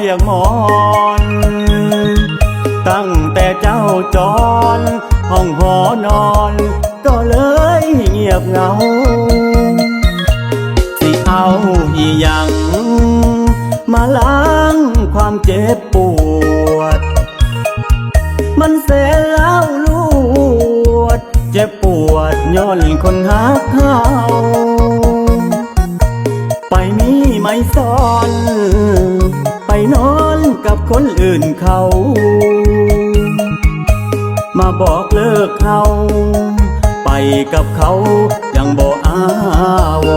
รียกหมอนตั้งแต่เจ้าจรห้องหอนอนก็เลยเงียบเหงาสิเอาอีหยังมาล้างความเจ็บปวดมันแสนเล่าลวดเจ็บปวดย้อนคนหักเขาไปมีไม่ซ่อนไปนอนกับคนอื่นเขามาบอกเลิกเขาไปกับเขายังบ่อาว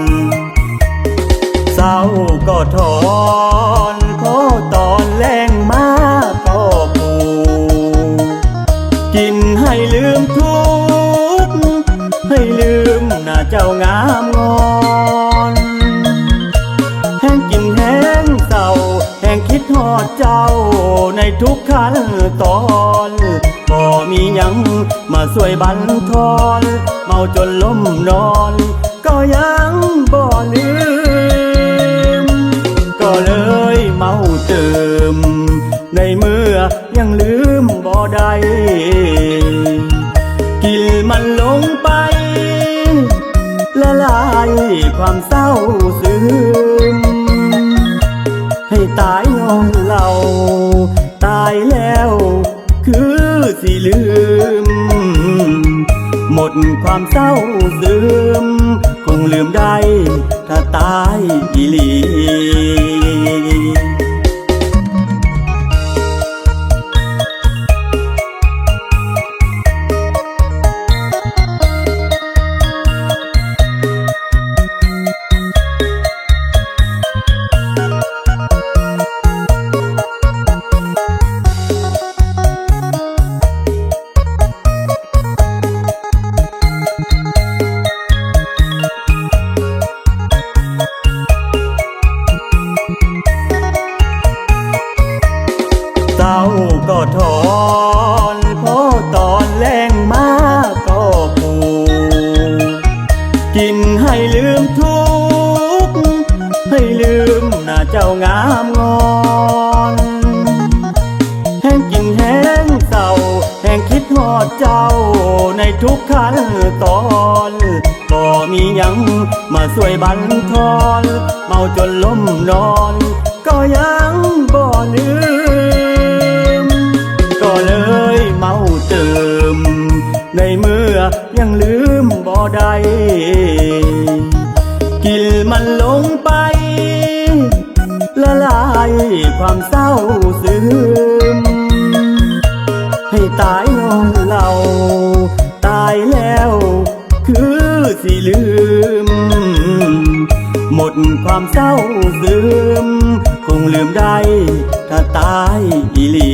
รเศร้าก็ถอนขอตอนแรงมาก็ปูกินให้ลืมทุกข์ให้ลืมหน้าเจ้างามงอนแห้งกินแห้งเศร้าแห้งคิดทอดเจ้าในทุกขั้นตอนบ่มีหยังมาช่วยบั่นทอนเมาจนล้มนอนก็ยังบ่ลืมก็เลยเมาเติมในเมื่อยังลืมบ่ได้กินมันลงไปละลายความเศร้าซึมให้ตายย้อนเราตายแล้วคือสิลืมหมดความเศร้าซึมคงลืมได้ถ้าตายอีหลีเศร้าก็ถอนพอตอนแรงมาก็ปูกินให้ลืมทุกข์ให้ลืมหน้าเจ้างามงอนแห้งกินแห้งเศร้าแห้งคิดทอดเจ้าในทุกขั้นตอนบ่มีหยังมาช่วยบั่นทอนเมาจนล้มนอนก็ยังบ่ลืมก็เลยเมาเติมในเมื่อยังลืมบ่ได้กินมันลงไปละลายความเศร้าซึมให้ตายย้อนเราตายแล้วคือสิลืมหมดความเศร้าซึมคงลืมได้ถ้าตายอีหลี